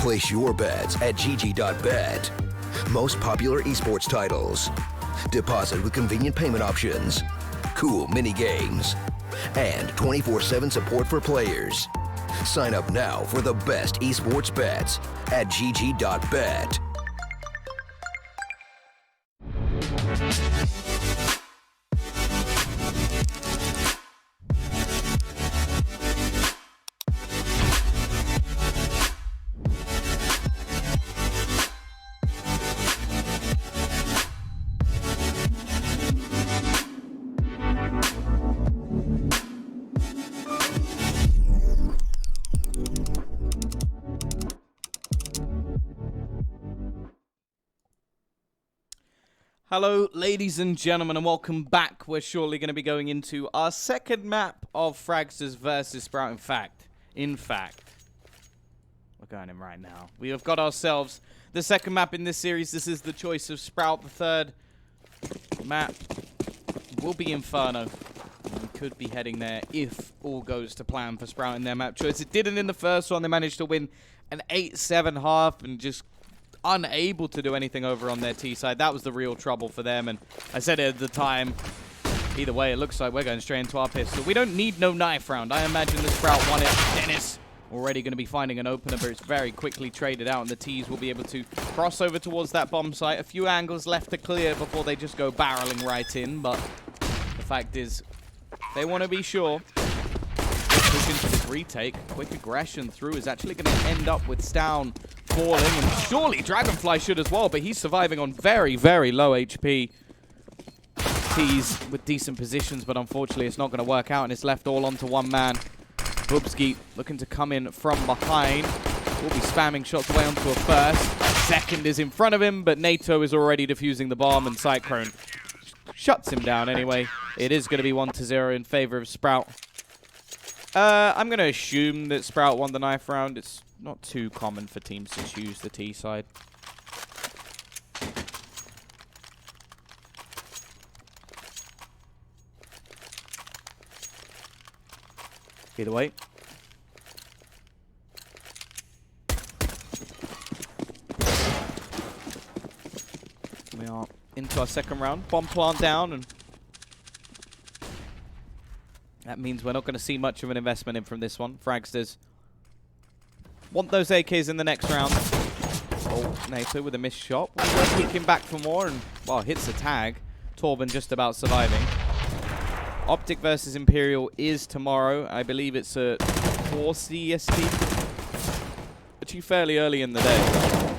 Place your bets at gg.bet. Most popular esports titles. Deposit with convenient payment options. Cool mini games. And 24/7 support for players. Sign up now for the best esports bets at gg.bet. Hello, ladies and gentlemen, and welcome back. We're shortly going to be going into our second map of Fragsters versus Sprout. In fact, we're going in right now. We have got ourselves the second map in this series. This is the choice of Sprout. The third map will be Inferno. We could be heading there if all goes to plan for Sprout in their map choice. It didn't in the first one. They managed to win an 8-7 half and just unable to do anything over on their T side. That was the real trouble for them, and I said it at the time. Either way, it looks like we're going straight into our pistol. We don't need no knife round. I imagine the Sprout won it. Dennis already going to be finding an opener, but it's very quickly traded out, and the T's will be able to cross over towards that bomb site. A few angles left to clear before they just go barreling right in, but the fact is, they want to be sure. Push into this retake. Quick aggression through is actually going to end up with Stown falling, and surely Dragonfly should as well, but he's surviving on very, very low HP. T's with decent positions, but unfortunately it's not going to work out, and it's left all onto one man. Bubsky looking to come in from behind. Will be spamming shots away onto a first. Second is in front of him, but NATO is already defusing the bomb, and Cyclone shuts him down anyway. It is going to be 1-0 in favor of Sprout. I'm going to assume that Sprout won the knife round. It's not too common for teams to choose the T side. Either way. We are into our second round. Bomb plant down, and that means we're not going to see much of an investment in from this one. Fragsters want those AKs in the next round. Oh, NATO with a missed shot. We're peeking back for more, and, well, hits the tag. Torben just about surviving. Optic versus Imperial is tomorrow. I believe it's at 4 CST. Actually fairly early in the day.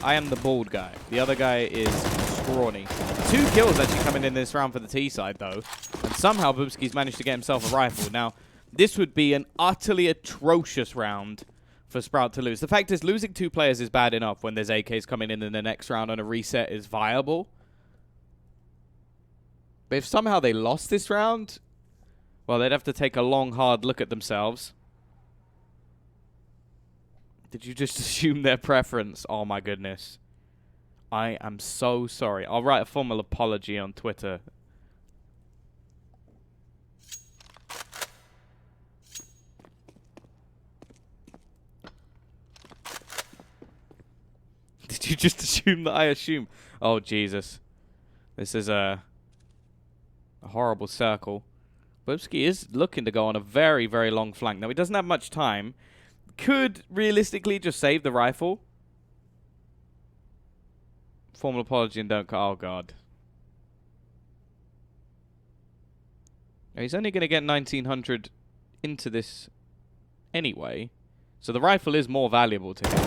I am the bald guy. The other guy is scrawny. 2 kills actually coming in this round for the T side, though. And somehow Bubsky's managed to get himself a rifle. Now, this would be an utterly atrocious round for Sprout to lose. The fact is, losing 2 players is bad enough when there's AKs coming in the next round and a reset is viable. But if somehow they lost this round, well, they'd have to take a long, hard look at themselves. Did you just assume their preference? Oh, my goodness. I am so sorry. I'll write a formal apology on Twitter. Did you just assume that I assume? Oh, Jesus. This is a horrible circle. Bubsky is looking to go on a very, very long flank. Now, he doesn't have much time. Could realistically just save the rifle. Formal apology and don't... Oh, God. Now, he's only going to get 1900 into this anyway. So the rifle is more valuable to him.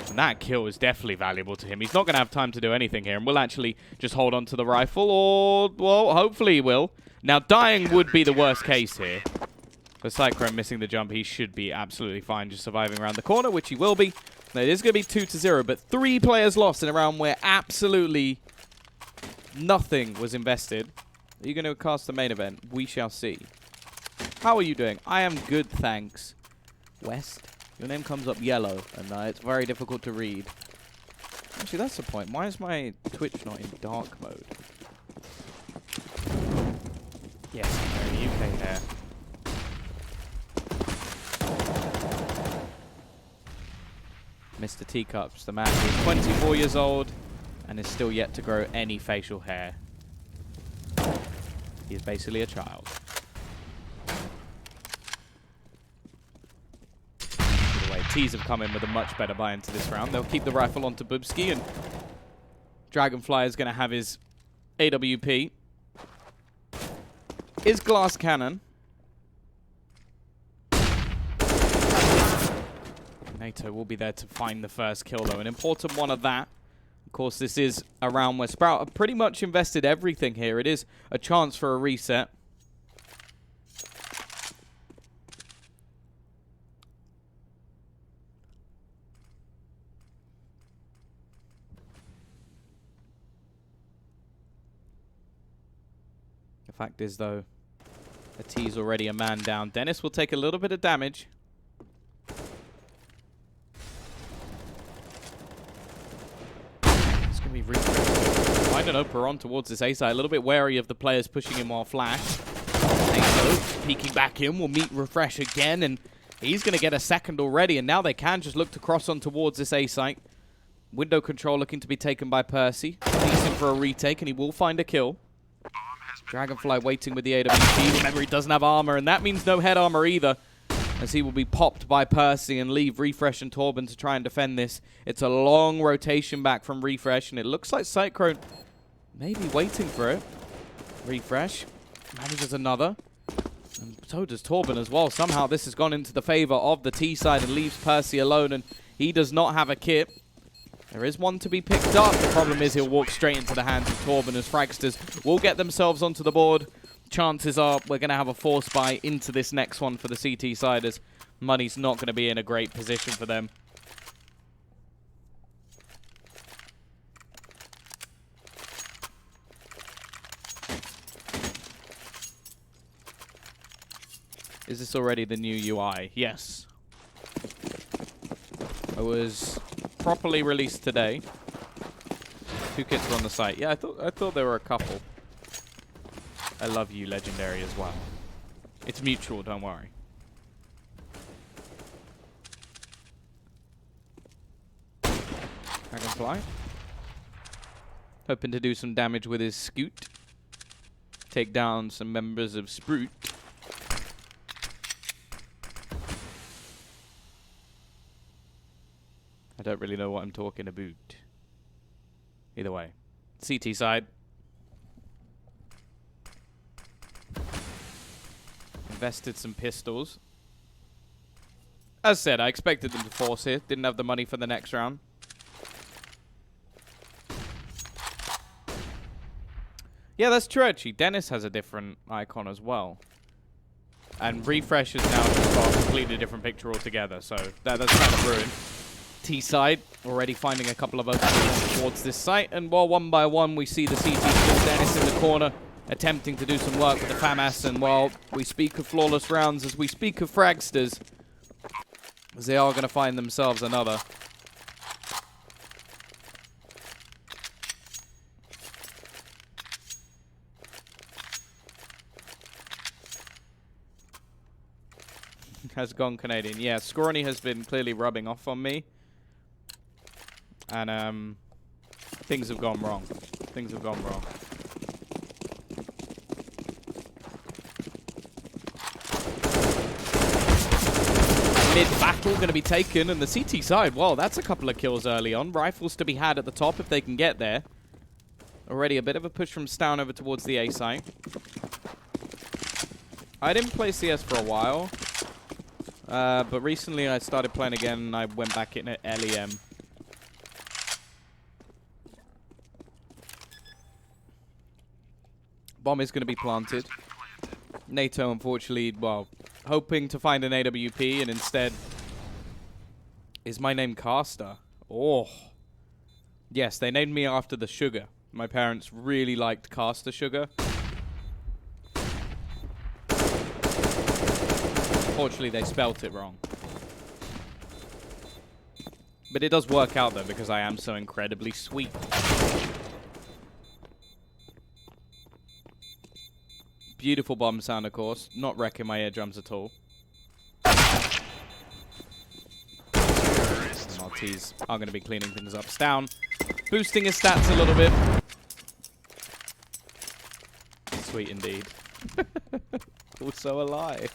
And that kill is definitely valuable to him. He's not going to have time to do anything here, and will actually just hold on to the rifle, or, well, hopefully he will. Now, dying would be the worst case here. For Cyclone missing the jump, he should be absolutely fine just surviving around the corner, which he will be. Now, it is going to be 2-0, but 3 players lost in a round where absolutely nothing was invested. Are you going to cast the main event? We shall see. How are you doing? I am good, thanks. West? Your name comes up yellow, and it's very difficult to read. Actually, that's the point. Why is my Twitch not in dark mode? Yes, I'm in the UK there. Mr. Teacups, the man who is 24 years old and is still yet to grow any facial hair. He is basically a child. Either way, T's have come in with a much better buy into this round. They'll keep the rifle onto Bubsky, and Dragonfly is going to have his AWP. His glass cannon. NATO will be there to find the first kill, though. An important one of that. Of course, this is a round where Sprout have pretty much invested everything here. It is a chance for a reset. The fact is, though, a T's already a man down. Dennis will take a little bit of damage. I don't know, Perron towards this A side. A little bit wary of the players pushing him while flash. Nato peeking back in will meet Refresh again, and he's going to get a second already, and now they can just look to cross on towards this A site. Window control looking to be taken by Percy. He's in for a retake, and he will find a kill. Dragonfly waiting with the AWP. Remember, he doesn't have armor, and that means no head armor either, as he will be popped by Percy and leave Refresh and Torben to try and defend this. It's a long rotation back from Refresh, and it looks like Cyclone may be waiting for it. Refresh manages another, and so does Torben as well. Somehow this has gone into the favor of the T side and leaves Percy alone, and he does not have a kit. There is one to be picked up. The problem is he'll walk straight into the hands of Torben, as Fragsters will get themselves onto the board. Chances are we're going to have a force buy into this next one for the CT side, as money's not going to be in a great position for them. Is this already the new UI? Yes. It was properly released today. 2 kits are on the site. Yeah, I thought there were a couple. I love you, Legendary, as well. It's mutual, don't worry. Dragonfly. Hoping to do some damage with his scoot. Take down some members of Sprout. I don't really know what I'm talking about. Either way. CT side. Invested some pistols. As said, I expected them to force it. Didn't have the money for the next round. Yeah, that's true, actually. Dennis has a different icon as well. And Refresh has now just got a completely different picture altogether. So that's kind of ruined. T side already finding a couple of openings towards this site. And while one by one we see the CT still Dennis in the corner, attempting to do some work with the FAMAS. And while we speak of flawless rounds, as we speak of Fragsters, as they are going to find themselves another. Has gone Canadian. Yeah, Scrawny has been clearly rubbing off on me. And things have gone wrong. Things have gone wrong. Mid-battle going to be taken, and the CT side, well, that's a couple of kills early on. Rifles to be had at the top if they can get there. Already a bit of a push from Stown over towards the A site. I didn't play CS for a while. But recently I started playing again, and I went back in at LEM. Bomb is going to be planted. NATO, unfortunately, well, hoping to find an AWP, and instead... Is my name Caster? Oh. Yes, they named me after the sugar. My parents really liked Caster sugar. Unfortunately, they spelt it wrong. But it does work out, though, because I am so incredibly sweet. Beautiful bomb sound, of course. Not wrecking my eardrums at all. Maltese are going to be cleaning things up. Down, boosting his stats a little bit. Sweet indeed. Also a lie.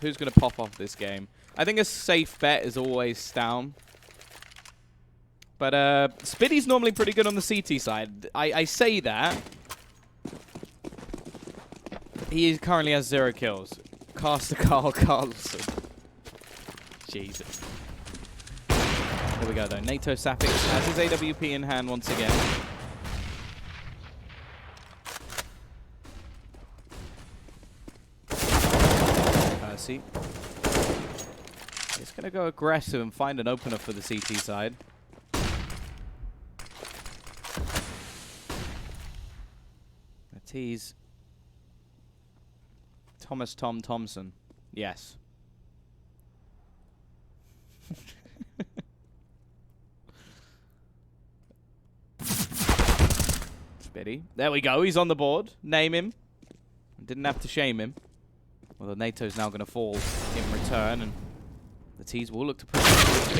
Who's going to pop off this game? I think a safe bet is always Stown. But Spiddy's normally pretty good on the CT side. I say that. He currently has 0 kills. Caster Carl Carlson. Jesus. Here we go though. NATO Sapix has his AWP in hand once again. Percy. He's going to go aggressive and find an opener for the CT side. Matisse. Thomas Tom Thompson. Yes. Spitty. There we go. He's on the board. Name him. Didn't have to shame him. Well, the NATO's now going to fall in return, and the T's will look to push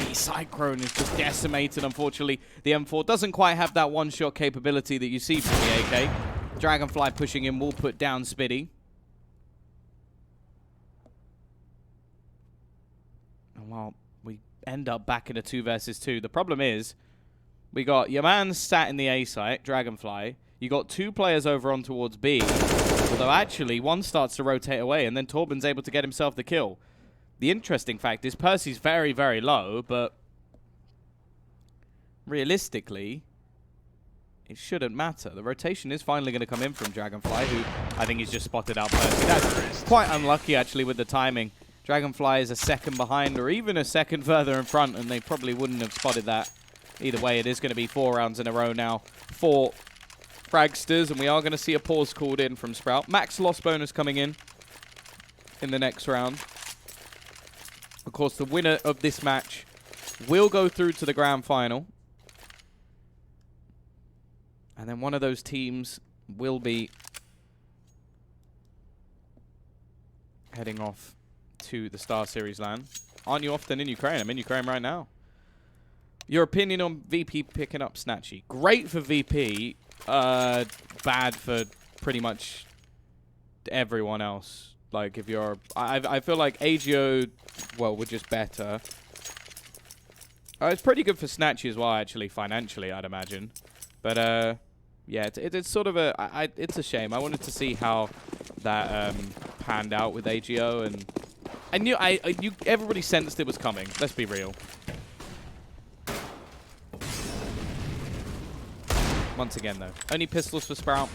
the Cyclone is just decimated, unfortunately. The M4 doesn't quite have that one-shot capability that you see from the AK. Dragonfly pushing in will put down Spitty. And well, we end up back in a 2 versus 2. The problem is, we got your man sat in the A site, Dragonfly. You got 2 players over on towards B. Although actually, one starts to rotate away, and then Torben's able to get himself the kill. The interesting fact is Percy's very, very low, but realistically, it shouldn't matter. The rotation is finally going to come in from Dragonfly, who I think he's just spotted out Percy. That's quite unlucky, actually, with the timing. Dragonfly is a second behind, or even a second further in front, and they probably wouldn't have spotted that. Either way, it is going to be 4 rounds in a row now for Fragsters, and we are going to see a pause called in from Sprout. Max loss bonus coming in the next round. Of course, the winner of this match will go through to the grand final. And then one of those teams will be heading off to the StarSeries land. Aren't you often in Ukraine? I'm in Ukraine right now. Your opinion on VP picking up Snatchy? Great for VP. Bad for pretty much everyone else. Like, if you're... I feel like AGO, well, we're just better. It's pretty good for Snatchy as well, actually, financially, I'd imagine. But, yeah, it's sort of a... it's a shame. I wanted to see how that panned out with AGO, and I knew... everybody sensed it was coming. Let's be real. Once again, though. Only pistols for Sprout.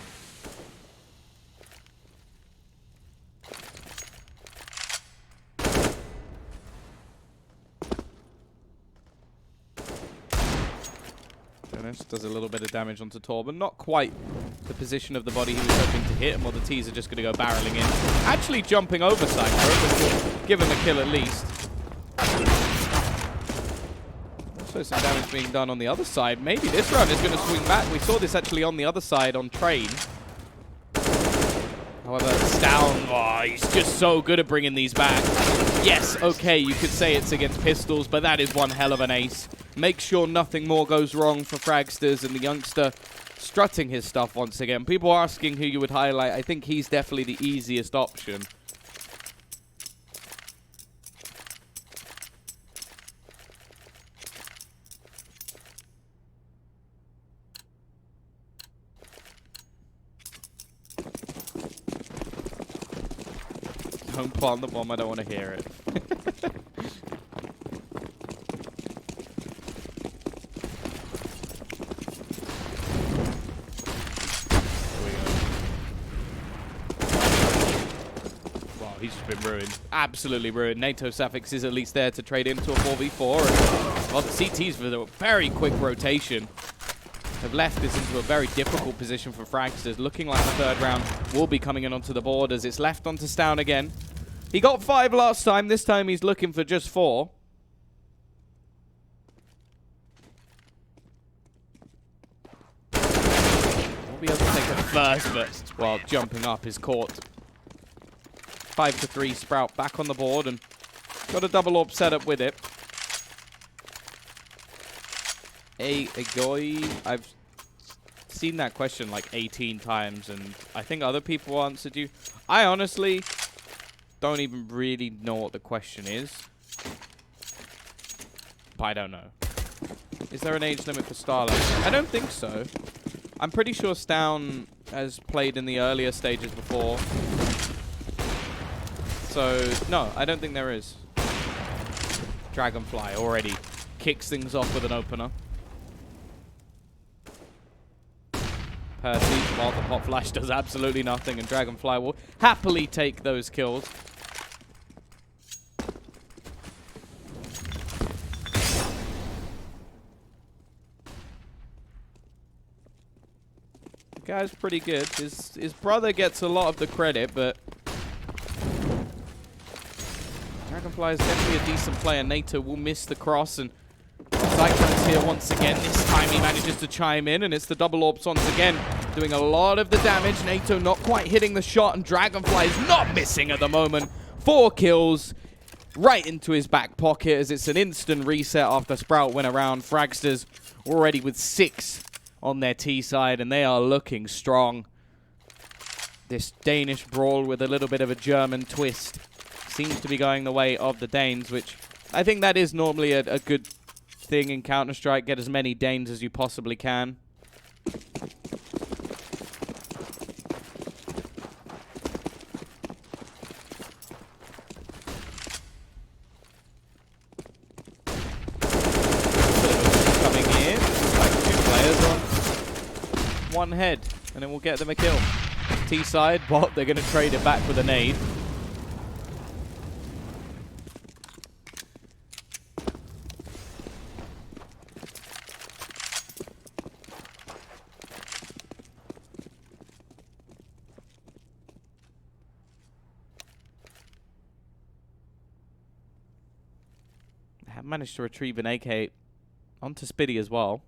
Jonas does a little bit of damage onto Torben. Not quite the position of the body he was hoping to hit, and while the T's are just going to go barreling in. Actually jumping over Cyclone, which will give him a kill at least. Also some damage being done on the other side. Maybe this round is going to swing back. We saw this actually on the other side on Train. However, it's down. Oh, he's just so good at bringing these back. Yes, okay, you could say it's against pistols, but that is one hell of an ace. Make sure nothing more goes wrong for Fragsters, and the youngster strutting his stuff once again. People asking who you would highlight. I think he's definitely the easiest option. Don't plant the bomb, I don't want to hear it. Wow, he's just been ruined. Absolutely ruined. NATO Suffix is at least there to trade into a 4v4. And, well, the CTs with a very quick rotation have left this into a very difficult position for Fragsters. Looking like the third round will be coming in onto the board as it's left onto Stown again. He got 5 last time. This time he's looking for just 4. Won't be able to take it first, but while jumping up is caught. 5-3 Sprout back on the board, and Got a double orb setup with it. A goy. I've seen that question like 18 times, and I think other people answered you. I honestly don't even really know what the question is. But I don't know. Is there an age limit for Starlight? I don't think so. I'm pretty sure Stown has played in the earlier stages before. So, no, I don't think there is. Dragonfly already kicks things off with an opener. Percy, while the pop flash does absolutely nothing, and Dragonfly will happily take those kills. The guy's pretty good. His brother gets a lot of the credit, but Dragonfly is definitely a decent player. NATO will miss the cross, and Cyclone's here once again. This time he manages to chime in, and it's the double orbs once again, doing a lot of the damage. NATO not quite hitting the shot, and Dragonfly is not missing at the moment. 4 kills right into his back pocket, as it's an instant reset after Sprout went around. Fragsters already with 6 on their T side, and they are looking strong. This Danish brawl with a little bit of a German twist seems to be going the way of the Danes, which I think that is normally a good thing in Counter-Strike. Get as many Danes as you possibly can. Coming in, like 2 players on 1 head, and it will get them a kill. T-side, but they're going to trade it back with a nade. Managed to retrieve an AK onto Spiddy as well.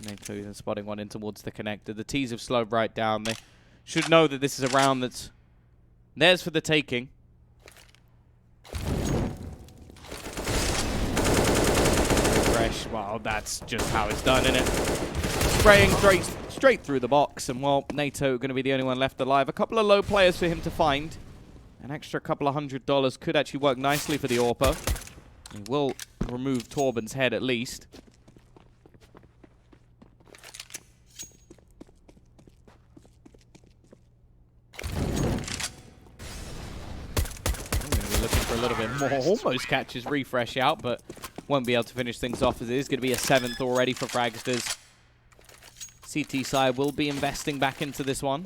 NATO is spotting one in towards the connector. The T's have slowed right down. They should know that this is a round that's theirs for the taking. Fresh. Well, that's just how it's done, isn't it? Spraying straight through the box, and well, NATO going to be the only one left alive. A couple of low players for him to find. An extra couple of $100 could actually work nicely for the AWPer. He will remove Torben's head at least. We're looking for a little bit more. Almost catches Refresh out, but won't be able to finish things off, as it is going to be a 7th already for Fragsters. CT side will be investing back into this one.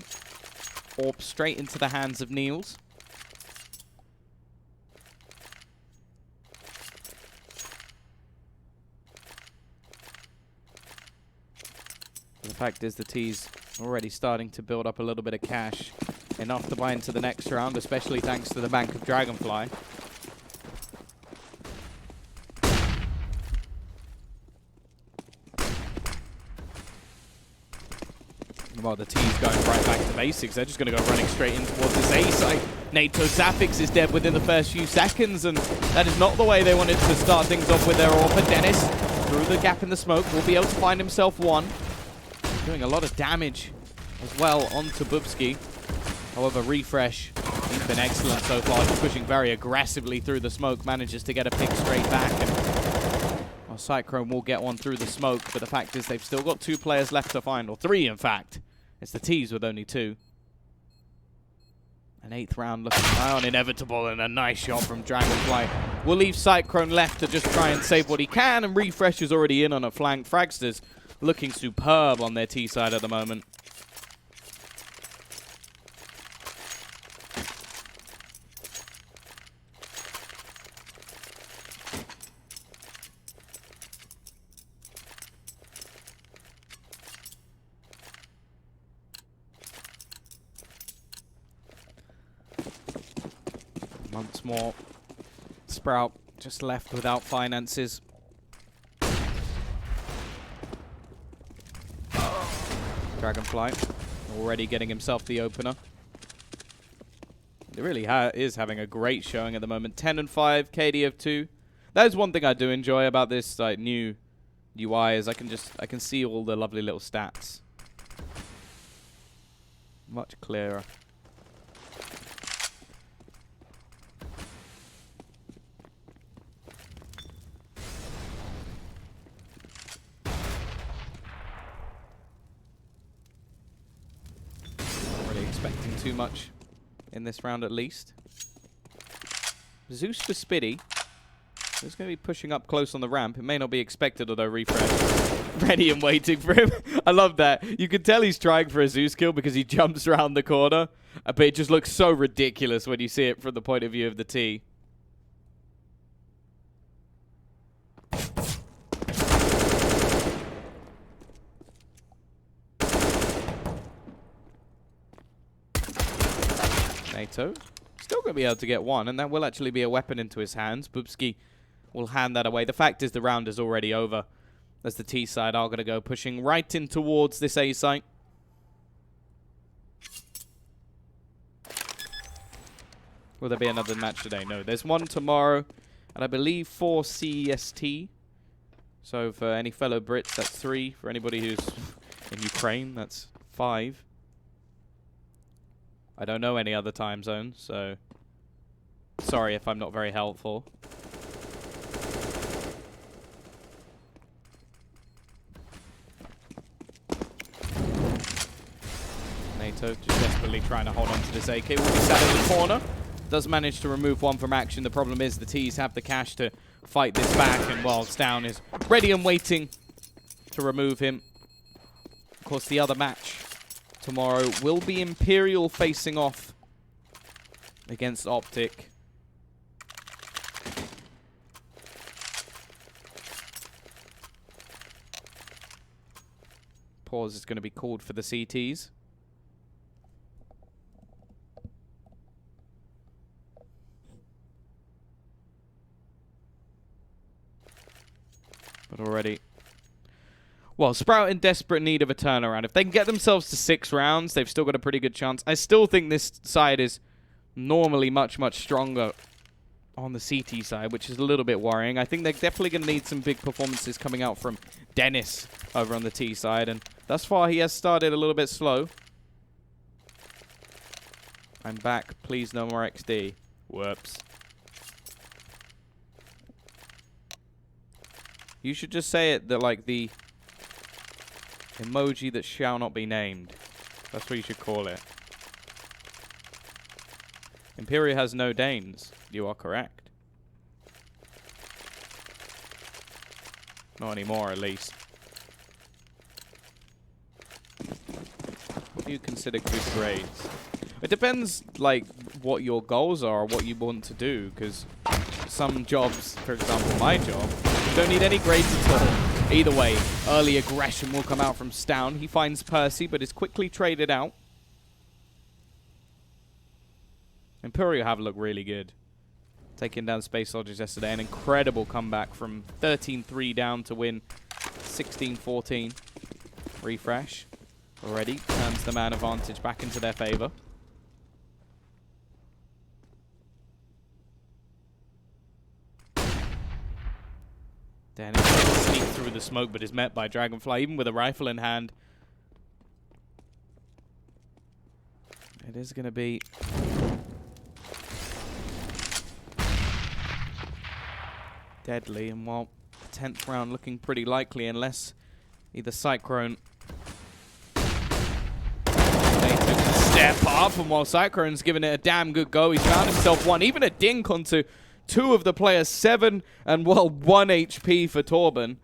Orb straight into the hands of Niels. The fact is the T's already starting to build up a little bit of cash. Enough to buy into the next round, especially thanks to the bank of Dragonfly. Well, the T's going right back to basics. They're just going to go running straight in towards this A site. NATO Zapix is dead within the first few seconds, and that is not the way they wanted to start things off with their AWPer. Dennis, through the gap in the smoke, will be able to find himself one. Doing a lot of damage as well onto Bubsky. However, Refresh, he's been excellent so far. He's pushing very aggressively through the smoke, manages to get a pick straight back. And well, Cyclone will get one through the smoke, but the fact is they've still got 2 players left to find, or 3 in fact. It's the T's with only 2. An 8th round looking high on Inevitable, and a nice shot from Dragonfly. We'll leave Cyclone left to just try and save what he can, and Refresh is already in on a flank. Fragsters looking superb on their T side at the moment. Once more, Sprout just left without finances. Dragonfly Already getting himself the opener. He really is having a great showing at the moment. 10 and 5, KD of 2. That is one thing I do enjoy about this like new UI is I can see all the lovely little stats. Much clearer. Not really expecting too much in this round at least. Zeus for Spiddy. He's going to be pushing up close on the ramp. It may not be expected, although refresh. Ready and waiting for him. I love that. You can tell he's trying for a Zeus kill because he jumps around the corner. But it just looks so ridiculous when you see it from the point of view of the T. NATO. Still going to be able to get one, and that will actually be a weapon into his hands. Bubsky will hand that away. The fact is the round is already over as the T side are going to go pushing right in towards this A site. Will there be another match today? No, there's one tomorrow, and I believe 4 CEST. So for any fellow Brits, that's 3. For anybody who's in Ukraine, that's 5. I don't know any other time zones, so sorry if I'm not very helpful. NATO just desperately trying to hold on to this AK. Will be sat in the corner. Does manage to remove one from action. The problem is the T's have the cash to fight this back, and whilst down is ready and waiting to remove him. Of course, the other match tomorrow will be Imperial facing off against Optic. Pause is going to be called for the CTs. But already, well, Sprout in desperate need of a turnaround. If they can get themselves to 6 rounds, they've still got a pretty good chance. I still think this side is normally much, much stronger on the CT side, which is a little bit worrying. I think they're definitely going to need some big performances coming out from Dennis over on the T side. And thus far, he has started a little bit slow. I'm back. Please, no more XD. Whoops. You should just say it that like the emoji that shall not be named. That's what you should call it. Imperial has no Danes. You are correct. Not anymore, at least. What do you consider good grades? It depends, like, what your goals are, or what you want to do, because some jobs, for example, my job, don't need any grades at all. Either way, early aggression will come out from Stown. He finds Percy, but is quickly traded out. Imperial have looked really good. Taking down Space Soldiers yesterday. An incredible comeback from 13-3 down to win 16-14. Refresh already turns the man advantage back into their favor. Dennis sneaks through the smoke, but is met by Dragonfly, even with a rifle in hand. It is going to be deadly, and while 10th round looking pretty likely, unless either Cyclone can step up, and while Cyclone's giving it a damn good go, he's found himself one, even a dink onto 2 of the players, 7 and, well, 1 HP for Torben.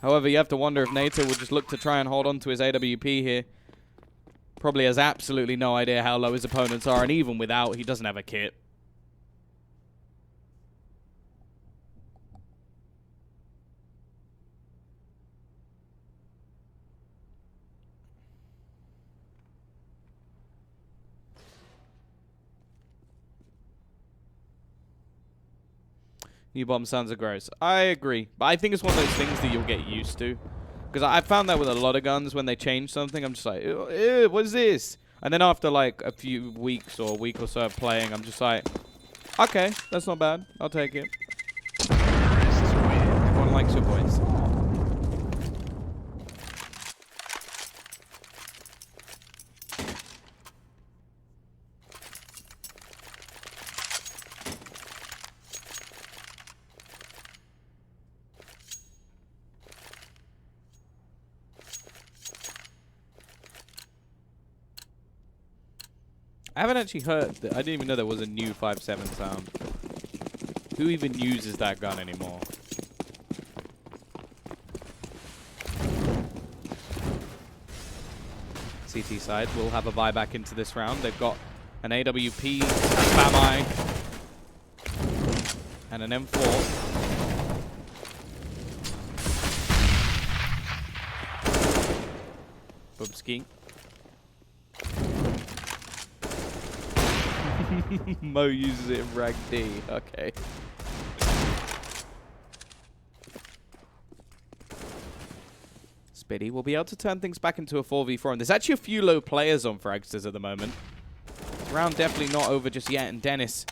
However, you have to wonder if NATO will just look to try and hold on to his AWP here. Probably has absolutely no idea how low his opponents are, and even without, he doesn't have a kit. New bomb sounds are gross. I agree. But I think it's one of those things that you'll get used to. Because I found that with a lot of guns, when they change something, I'm just like, ew, what is this? And then after like a few weeks or a week or so of playing, I'm just like, okay, that's not bad. I'll take it. Everyone likes your voice. I haven't actually heard that. I didn't even know there was a new 5.7 sound. Who even uses that gun anymore? CT side will have a buyback into this round. They've got an AWP, Spam-Eye, and an M4. Bubski. Mo uses it in Rag D. Okay. Spitty will be able to turn things back into a 4v4. And there's actually a few low players on Fragsters at the moment. This round definitely not over just yet. And Dennis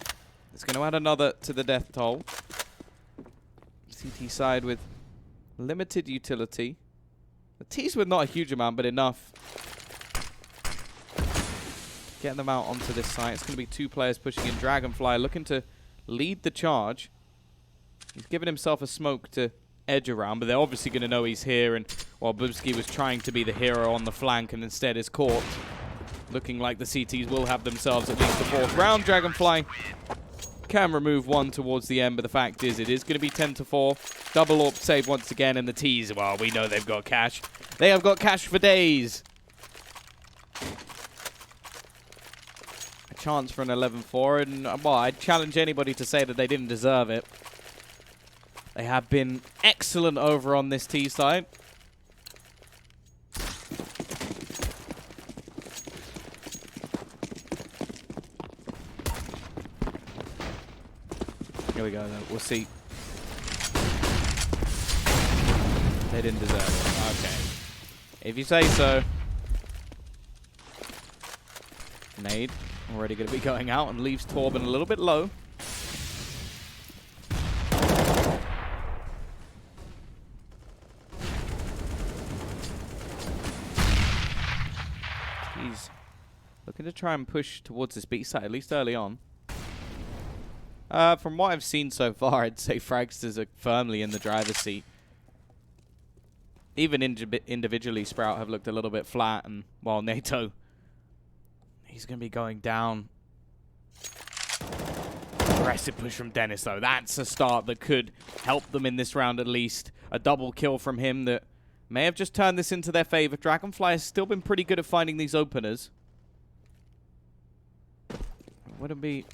is going to add another to the death toll. CT side with limited utility. The T's with not a huge amount, but enough. Getting them out onto this site. It's going to be two players pushing in. Dragonfly looking to lead the charge. He's given himself a smoke to edge around, but they're obviously going to know he's here. And while Bubski was trying to be the hero on the flank and instead is caught, looking like the CTs will have themselves at least the fourth round. Dragonfly can remove one towards the end, but the fact is it is going to be 10-4. Double AWP save once again, and the T's, well, we know they've got cash. They have got cash for days. Chance for an 11-4, and well, I'd challenge anybody to say that they didn't deserve it. They have been excellent over on this T side. Here we go, then. We'll see. They didn't deserve it. Okay. If you say so. Nade. Already going to be going out and leaves Torben a little bit low. He's looking to try and push towards this B side, at least early on. From what I've seen so far, I'd say Fragsters are firmly in the driver's seat. Even individually, Sprout have looked a little bit flat, and, well, NATO... He's going to be going down. Aggressive push from Dennis, though. That's a start that could help them in this round at least. A double kill from him that may have just turned this into their favor. Dragonfly has still been pretty good at finding these openers. Wouldn't be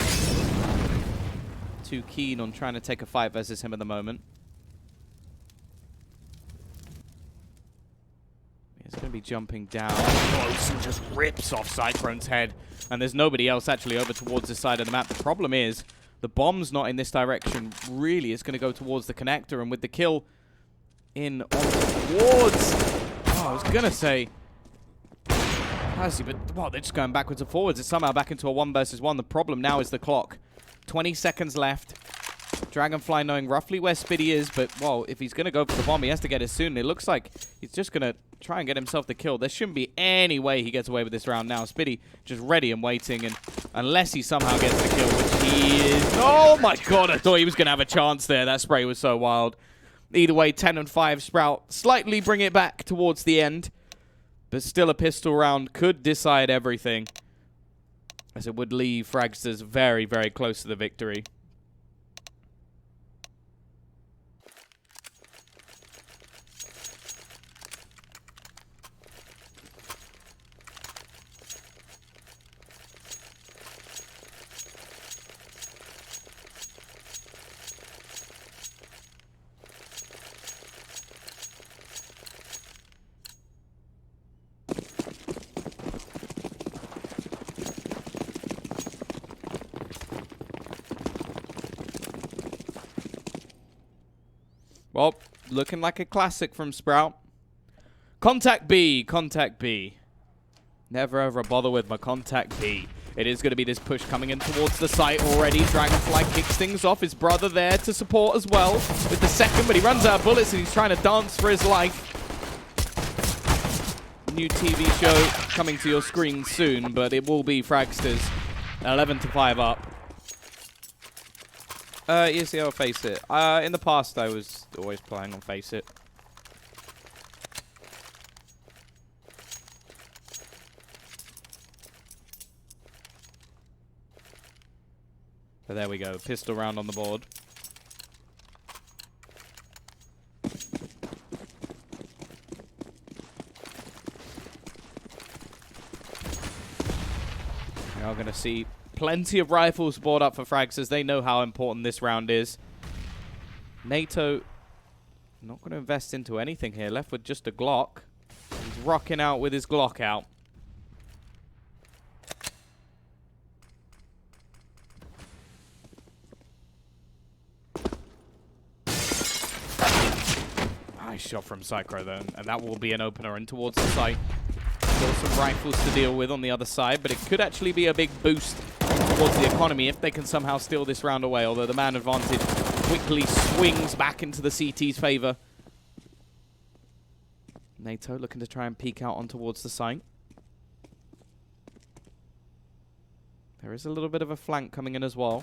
too keen on trying to take a fight versus him at the moment. He's going to be jumping down close and just rips off Cyclone's head. And there's nobody else actually over towards this side of the map. The problem is the bomb's not in this direction. Really, it's going to go towards the connector. And with the kill in on towards... Oh, I was going to say... But, well, they're just going backwards and forwards. It's somehow back into a 1 versus 1. The problem now is the clock. 20 seconds left. Dragonfly knowing roughly where Spitty is, but, well, if he's going to go for the bomb, he has to get it soon. It looks like he's just going to try and get himself the kill. There shouldn't be any way he gets away with this round now. Spitty just ready and waiting, and unless he somehow gets the kill, which he is... Oh, my God, I thought he was going to have a chance there. That spray was so wild. Either way, 10-5 Sprout. Slightly bring it back towards the end, but still a pistol round could decide everything, as it would leave Fragsters very, very close to the victory. Well, looking like a classic from Sprout. Contact B. Contact B. Never ever bother with my contact B. It is going to be this push coming in towards the site already. Dragonfly kicks things off. His brother there to support as well with the second, but he runs out of bullets and he's trying to dance for his life. New TV show coming to your screen soon, but it will be Fragsters. 11-5 up. ECL Face It. In the past, I was always playing on Face It. So there we go. Pistol round on the board. We are going to see plenty of rifles brought up for Fragsters. They know how important this round is. NATO not going to invest into anything here. Left with just a Glock. He's rocking out with his Glock out. Nice shot from Psycho though, and that will be an opener in towards the site. Still some rifles to deal with on the other side, but it could actually be a big boost towards the economy if they can somehow steal this round away, although the man advantage quickly swings back into the CT's favor. NATO looking to try and peek out on towards the site. There is a little bit of a flank coming in as well.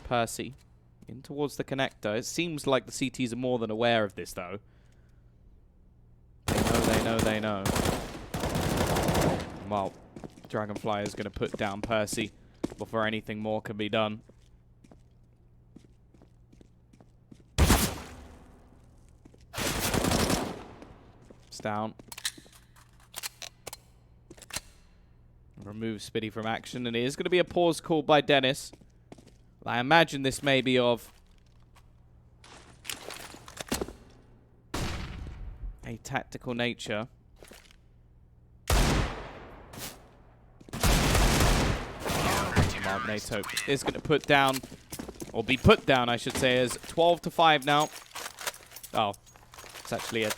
Percy in towards the connector. It seems like the CTs are more than aware of this, though. They know. Well, Dragonfly is going to put down Percy before anything more can be done. It's down. Remove Spitty from action, and it is going to be a pause called by Dennis. I imagine this may be of a tactical nature. Well, NATO is going to put down, or be put down, I should say, as 12-5 now. Oh, it's actually a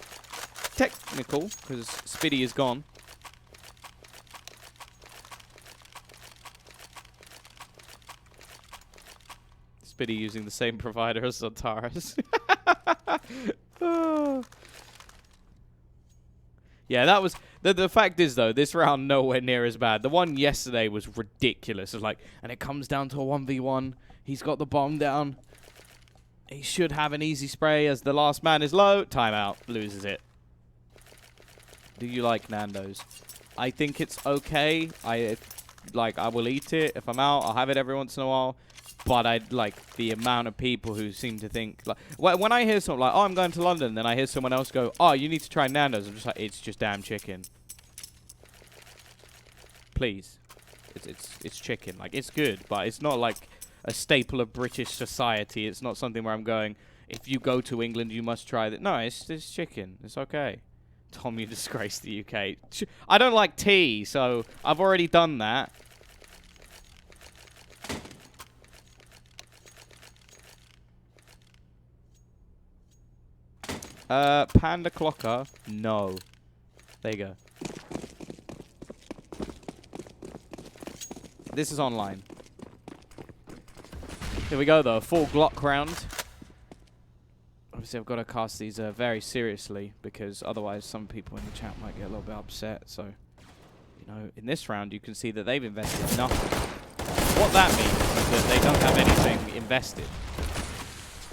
technical, because Spitty is gone. Spitty using the same provider as Zantares. Oh. Yeah, that was... The fact is, though, this round nowhere near as bad. The one yesterday was ridiculous. It's like, and it comes down to a 1v1. He's got the bomb down. He should have an easy spray as the last man is low. Timeout. Loses it. Do you like Nando's? I think it's okay. I will eat it. If I'm out, I'll have it every once in a while. But I like the amount of people who seem to think like when I hear something like, "Oh, I'm going to London," then I hear someone else go, "Oh, you need to try Nando's." I'm just like, "It's just damn chicken." Please, it's chicken. Like it's good, but it's not like a staple of British society. It's not something where I'm going, if you go to England, you must try that. No, it's chicken. It's okay. Tom, you disgrace the UK. I don't like tea, so I've already done that. Panda Clocker, no. There you go. This is online. Here we go, though. Full Glock round. Obviously, I've got to cast these very seriously, because otherwise some people in the chat might get a little bit upset. So, you know, in this round, you can see that they've invested nothing. What that means is that they don't have anything invested.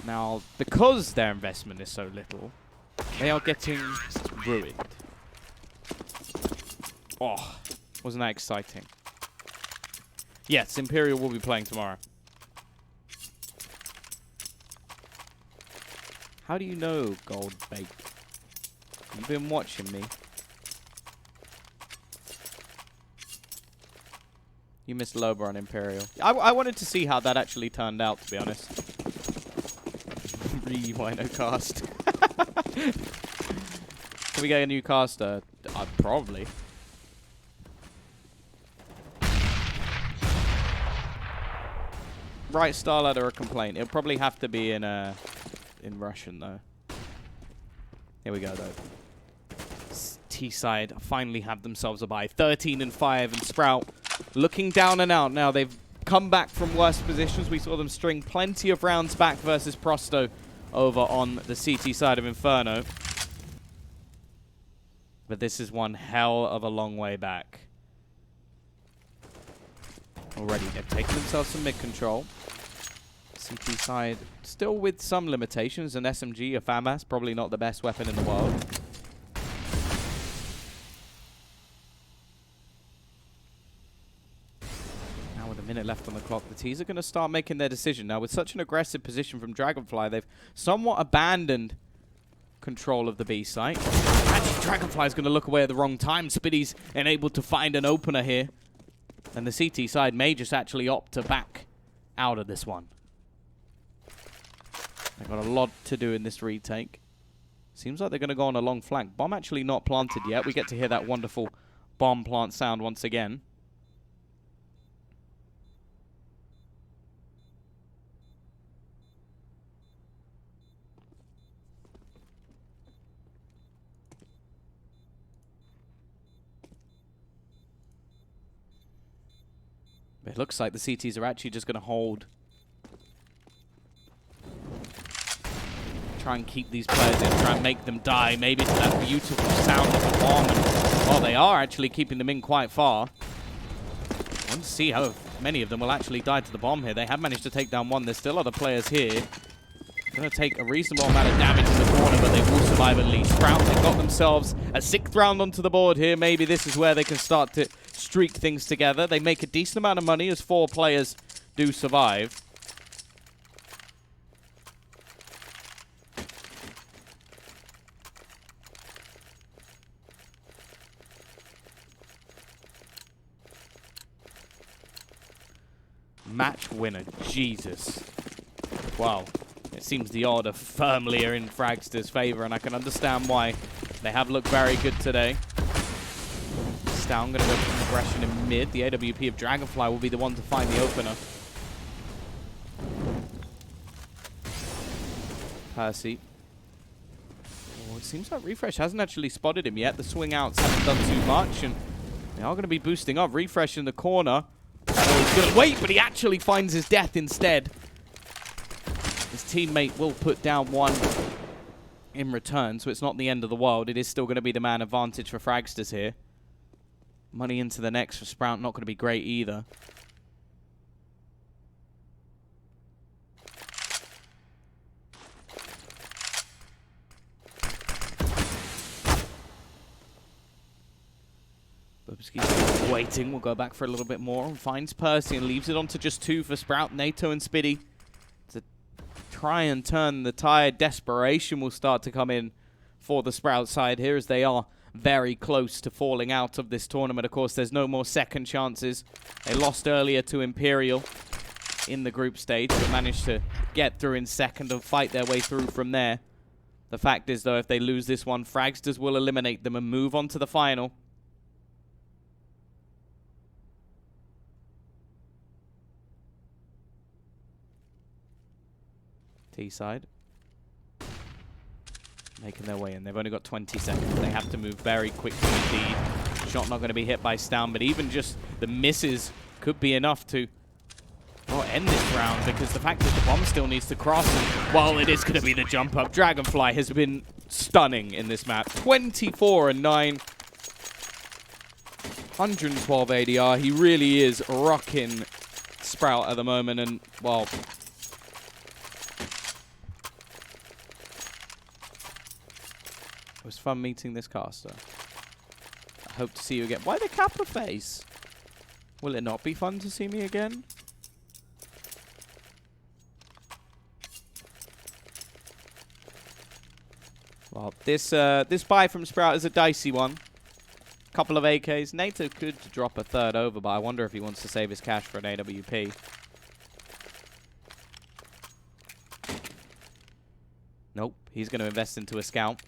Now, because their investment is so little, they are getting ruined. Oh, wasn't that exciting? Yes, Imperial will be playing tomorrow. How do you know, Gold Bait? You've been watching me. You missed Loba on Imperial. I wanted to see how that actually turned out, to be honest. Rewino cast. Can we get a new caster? Probably. Right, Starladder a complaint. It'll probably have to be in Russian though. Here we go though. T-side finally have themselves a bye. 13-5, and Sprout looking down and out now. They've come back from worse positions. We saw them string plenty of rounds back versus Prosto over on the CT side of Inferno. But this is one hell of a long way back. Already, they've taken themselves some mid-control. CT side still with some limitations. An SMG, a FAMAS, probably not the best weapon in the world. Now with a minute left on the clock, the T's are going to start making their decision. Now with such an aggressive position from Dragonfly, they've somewhat abandoned control of the B site. Actually, Dragonfly is going to look away at the wrong time. Spiddy's enabled to find an opener here. And the CT side may just actually opt to back out of this one. They've got a lot to do in this retake. Seems like they're going to go on a long flank. Bomb actually not planted yet. We get to hear that wonderful bomb plant sound once again. It looks like the CTs are actually just going to hold. Try and keep these players in, try and make them die. Maybe to that beautiful sound of the bomb. And, well, they are actually keeping them in quite far. I want to see how many of them will actually die to the bomb here. They have managed to take down one. There's still other players here. Going to take a reasonable amount of damage in the corner, but they will survive at least. Sprout, they've got themselves a 6th round onto the board here. Maybe this is where they can start to streak things together. They make a decent amount of money as 4 players do survive. Match winner, Jesus. Wow. It seems the odds are firmly in Fragsters' favor, and I can understand why. They have looked very good today. Down, going to go for aggression in mid. The AWP of Dragonfly will be the one to find the opener. Percy. Oh, it seems like Refresh hasn't actually spotted him yet. The swing outs haven't done too much, and they are going to be boosting up. Refresh in the corner. Oh, he's going to wait, but he actually finds his death instead. His teammate will put down one in return, so it's not the end of the world. It is still going to be the man advantage for Fragsters here. Money into the next for Sprout, not going to be great either. Bubski's waiting. We'll go back for a little bit more. Finds Percy and leaves it on to just 2 for Sprout, NATO, and Spiddy. To try and turn the tide. Desperation will start to come in for the Sprout side here as they are very close to falling out of this tournament. Of course, there's no more second chances. They lost earlier to Imperial in the group stage, but managed to get through in second and fight their way through from there. The fact is, though, if they lose this one, Fragsters will eliminate them and move on to the final. T-side. Making their way in. They've only got 20 seconds. They have to move very quickly indeed. Shot not going to be hit by Stown, but even just the misses could be enough to end this round, because the fact that the bomb still needs to cross, and while it is going to be the jump up, Dragonfly has been stunning in this map. 24 and 9. 112 ADR. He really is rocking Sprout at the moment, and, well, it was fun meeting this caster. I hope to see you again. Why the Kappa face? Will it not be fun to see me again? Well, this buy from Sprout is a dicey one. Couple of AKs. NATO could drop a 3rd over, but I wonder if he wants to save his cash for an AWP. Nope, he's going to invest into a scout.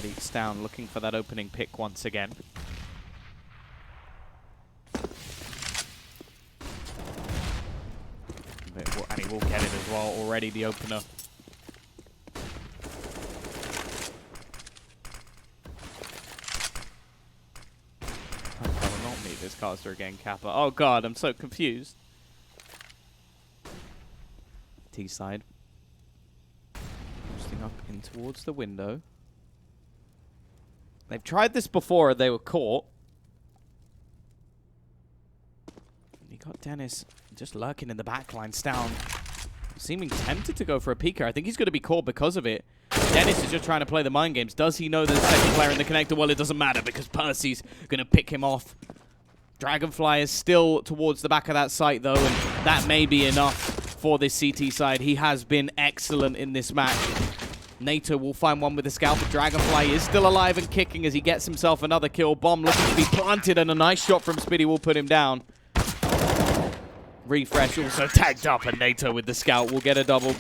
already. Stown looking for that opening pick once again. And he will get it as well. Already the opener. I will not meet this caster again, Kappa. Oh god, I'm so confused. T-side. Boosting up in towards the window. They've tried this before and they were caught. And you got Dennis just lurking in the backline. Stown seeming tempted to go for a peeker. I think he's going to be caught because of it. Dennis is just trying to play the mind games. Does he know there's a second player in the connector? Well, it doesn't matter because Percy's going to pick him off. Dragonfly is still towards the back of that site, though, and that may be enough for this CT side. He has been excellent in this match. NATO will find one with the scout, but Dragonfly is still alive and kicking as he gets himself another kill. Bomb looking to be planted, and a nice shot from Spiddy will put him down. Refresh also tagged up, and NATO with the scout will get a double.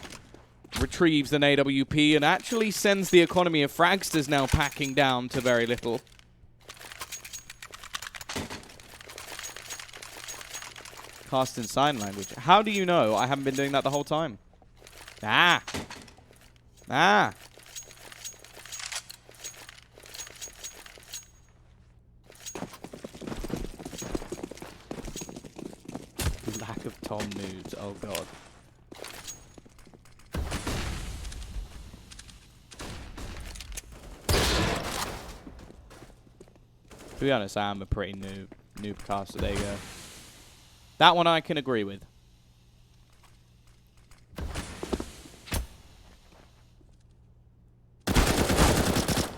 Retrieves an AWP and actually sends the economy of Fragsters now packing down to very little. Cast in sign language. How do you know? I haven't been doing that the whole time. Ah. Ah. Lack of Tom nudes. Oh god. To be honest, I am a pretty noob caster. There you go. That one I can agree with.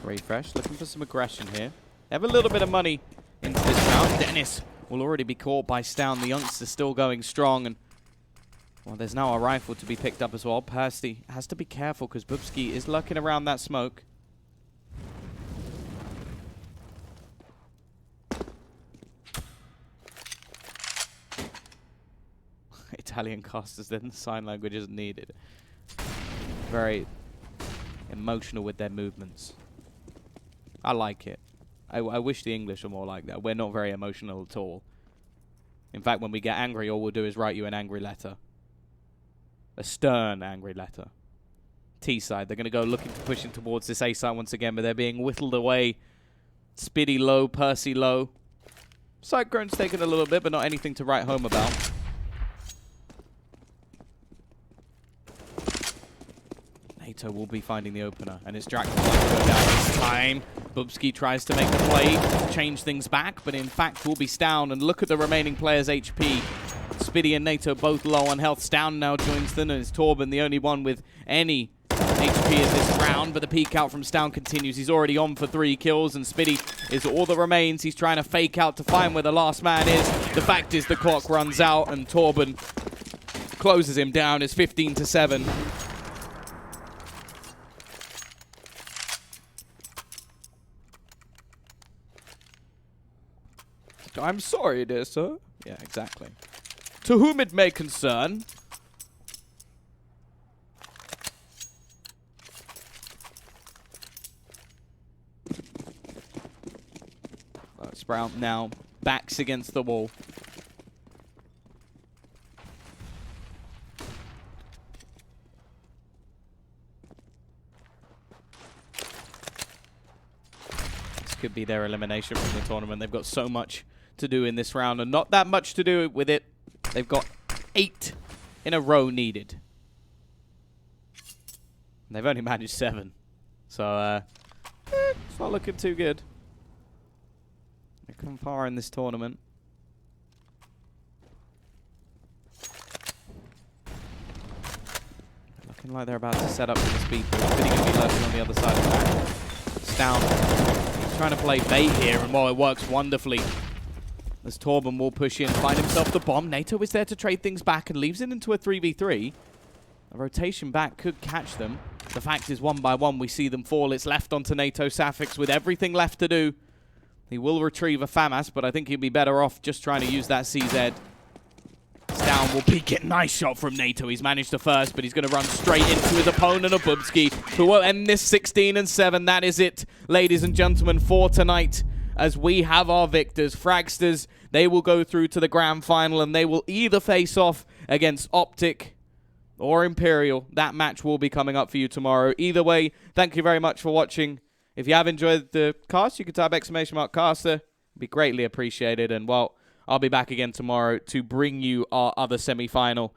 Refresh, looking for some aggression here. They have a little bit of money into this round. Dennis will already be caught by Stown. The youngster still going strong, and well, there's now a rifle to be picked up as well. Percy has to be careful because Bubsky is lurking around that smoke. Italian casters, then the sign language isn't needed. Very emotional with their movements. I like it. I wish the English were more like that. We're not very emotional at all. In fact, when we get angry, all we'll do is write you an angry letter. A stern angry letter. T-side, they're going to go looking to pushing towards this A-side once again, but they're being whittled away. Spiddy low, Percy low. Cyclone's taken a little bit, but not anything to write home about. NATO will be finding the opener, and it's Dragonfly to go down this time. Bubsky tries to make the play, change things back, but in fact will be Stown, and look at the remaining players' HP. Spiddy and NATO both low on health. Stown now joins them, and it's Torben, the only one with any HP in this round, but the peek out from Stown continues. He's already on for 3 kills, and Spiddy is all that remains. He's trying to fake out to find where the last man is. The fact is the clock runs out, and Torben closes him down. It's 15-7. I'm sorry, dear sir. Yeah, exactly. To whom it may concern. Sprout now backs against the wall. This could be their elimination from the tournament. They've got so much to do in this round, and not that much to do with it. They've got 8 in a row needed. And they've only managed 7. So, it's not looking too good. They've come far in this tournament. Looking like they're about to set up for the speed boost. Really going to be lurking on the other side of that. Stown. He's trying to play bait here, and well, it works wonderfully. As Torben will push in, find himself the bomb. NATO is there to trade things back and leaves it into a 3v3. A rotation back could catch them. The fact is, one by one, we see them fall. It's left onto NATO Safix with everything left to do. He will retrieve a FAMAS, but I think he'd be better off just trying to use that CZ. down will peek it. Nice shot from NATO. He's managed the first, but he's going to run straight into his opponent, Abubski, who will end this 16-7. That is it, ladies and gentlemen, for tonight, as we have our victors. Fragsters, they will go through to the grand final, and they will either face off against Optic or Imperial. That match will be coming up for you tomorrow. Either way, thank you very much for watching. If you have enjoyed the cast, you can type !caster. It'd be greatly appreciated. And, well, I'll be back again tomorrow to bring you our other semi-final.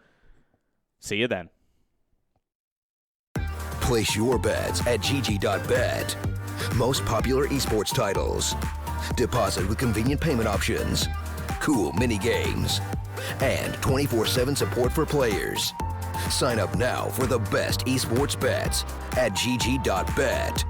See you then. Place your bets at gg.bet. Most popular esports titles. Deposit with convenient payment options. Cool mini games. And 24/7 support for players. Sign up now for the best esports bets at gg.bet.